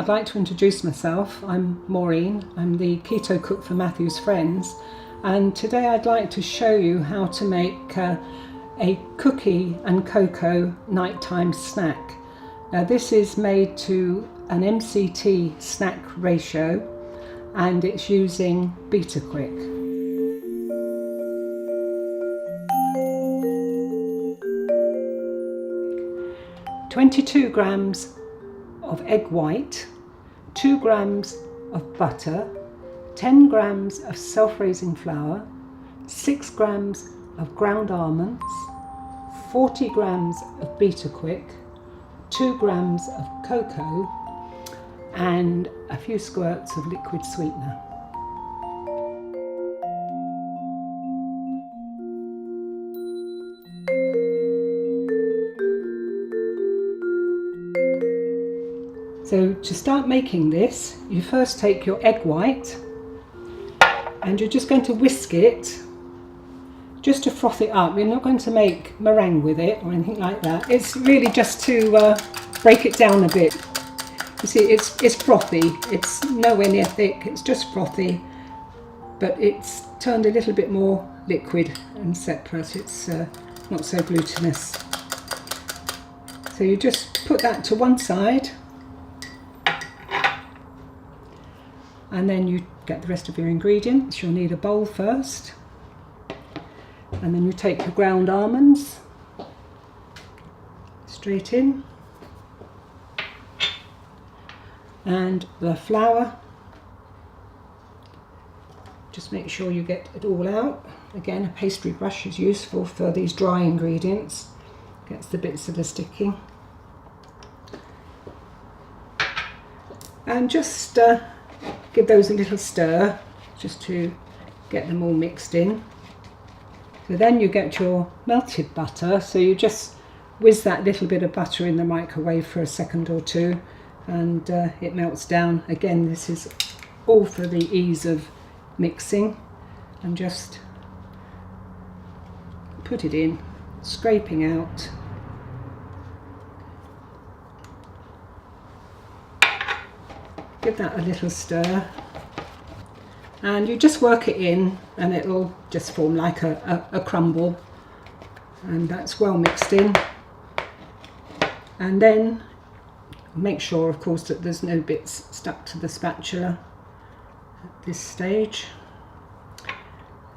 I'd like to introduce myself. I'm Maureen, I'm the keto cook for Matthew's Friends, and today I'd like to show you how to make a cookie and cocoa nighttime snack. Now this is made to an MCT snack ratio and it's using Betaquik. 22 grams of egg white, 2 grams of butter, 10 grams of self-raising flour, 6 grams of ground almonds, 40 grams of Betaquik, 2 grams of cocoa, and a few squirts of liquid sweetener. So to start making this, you first take your egg white and you're just going to whisk it just to froth it up. You're not going to make meringue with it or anything like that. It's really just to break it down a bit. You see, it's frothy. It's nowhere near thick. It's just frothy, but it's turned a little bit more liquid and separate. It's not so glutinous. So you just put that to one side. And then you get the rest of your ingredients. You'll need a bowl first. And then you take your ground almonds straight in. And the flour. Just make sure you get it all out. Again, a pastry brush is useful for these dry ingredients. Gets the bits that are sticking. And just give those a little stir just to get them all mixed in. So then you get your melted butter, so you just whiz that little bit of butter in the microwave for a second or two and it melts down. Again, this is all for the ease of mixing, and just put it in, scraping out. Give that a little stir and you just work it in and it'll just form like a crumble, and that's well mixed in. And then make sure of course that there's no bits stuck to the spatula at this stage.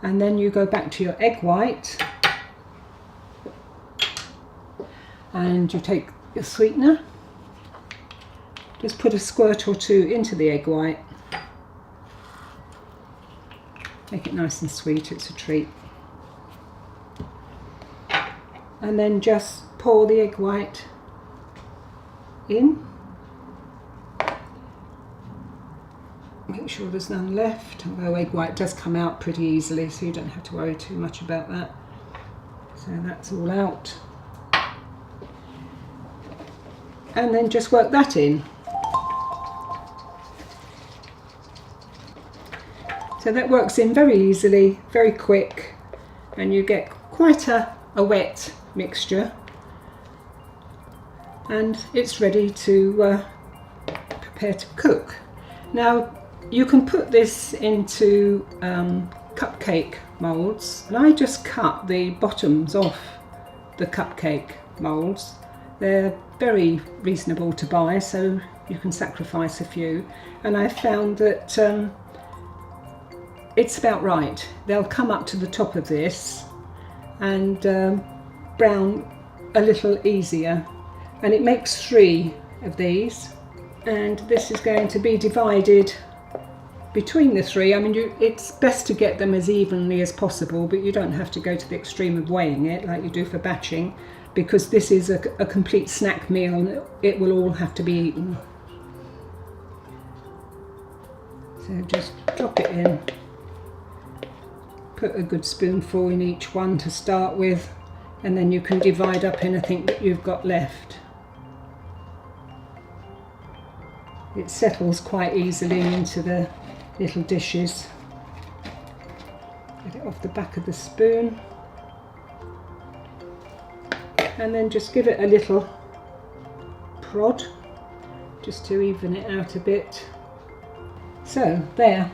And then you go back to your egg white and you take your sweetener. Just put a squirt or two into the egg white. Make it nice and sweet, it's a treat. And then just pour the egg white in. Make sure there's none left, although egg white does come out pretty easily, so you don't have to worry too much about that. So that's all out. And then just work that in. So that works in very easily, very quick, and you get quite a wet mixture, and it's ready to prepare to cook. Now you can put this into cupcake moulds, and I just cut the bottoms off the cupcake moulds. They're very reasonable to buy, so you can sacrifice a few, and I found that it's about right. They'll come up to the top of this and brown a little easier, and it makes 3 of these, and this is going to be divided between the 3. I mean, it's best to get them as evenly as possible, but you don't have to go to the extreme of weighing it like you do for batching, because this is a complete snack meal and it will all have to be eaten. So just drop it in. Put a good spoonful in each one to start with, and then you can divide up anything that you've got left. It settles quite easily into the little dishes. Get it off the back of the spoon, and then just give it a little prod just to even it out a bit. So they're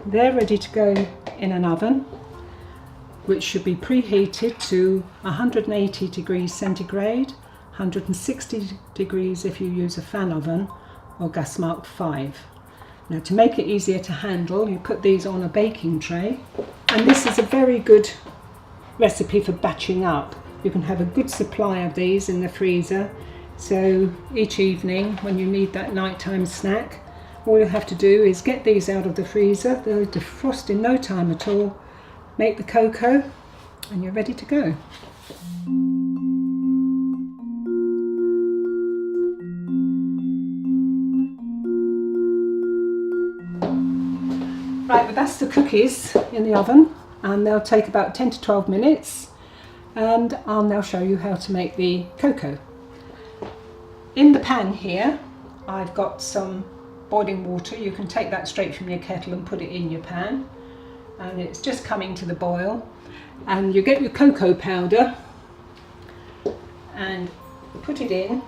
ready to go in an oven, which should be preheated to 180 degrees centigrade, 160 degrees if you use a fan oven or gas mark 5. Now, to make it easier to handle, you put these on a baking tray, and this is a very good recipe for batching up. You can have a good supply of these in the freezer, so each evening when you need that nighttime snack, all you have to do is get these out of the freezer. They'll defrost in no time at all, make the cocoa, and you're ready to go. Right, but that's the cookies in the oven, and they'll take about 10 to 12 minutes, and I'll now show you how to make the cocoa. In the pan here, I've got some boiling water. You can take that straight from your kettle and put it in your pan, and it's just coming to the boil. And you get your cocoa powder and put it in.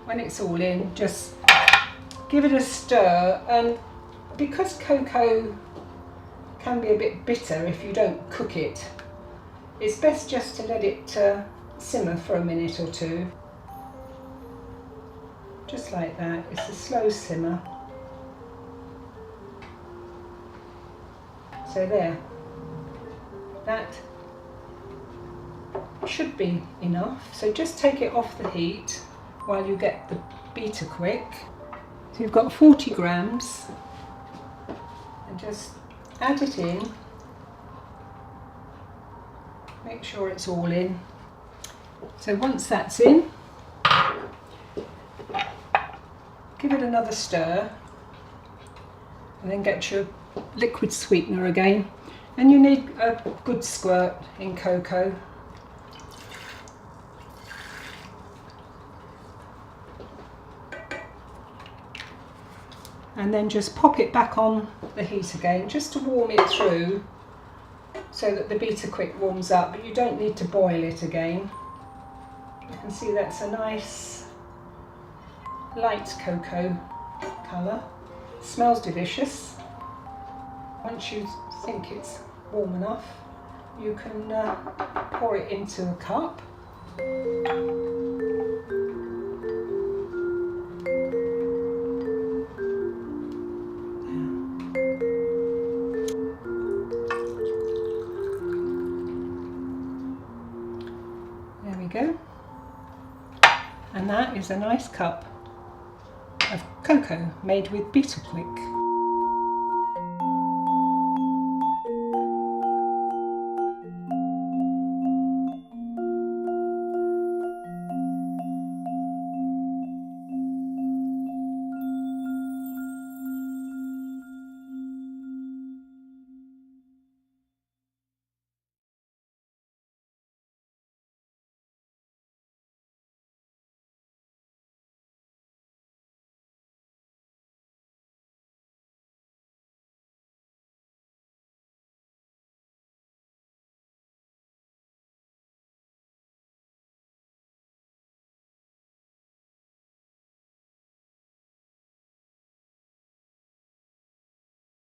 When it's all in, just give it a stir, and because cocoa can be a bit bitter if you don't cook it, it's best just to let it simmer for a minute or two. Just like that. It's a slow simmer. So there. That should be enough. So just take it off the heat while you get the Betaquik. So you've got 40 grams, and just add it in. Make sure it's all in. So once that's in, give it another stir, and then get your liquid sweetener again. And you need a good squirt in cocoa. And then just pop it back on the heat again, just to warm it through, so that the Betaquik warms up, but you don't need to boil it again. You can see that's a nice light cocoa colour. Smells delicious. Once you think it's warm enough, you can pour it into a cup. There we go. And that is a nice cup of cocoa made with Betaquik.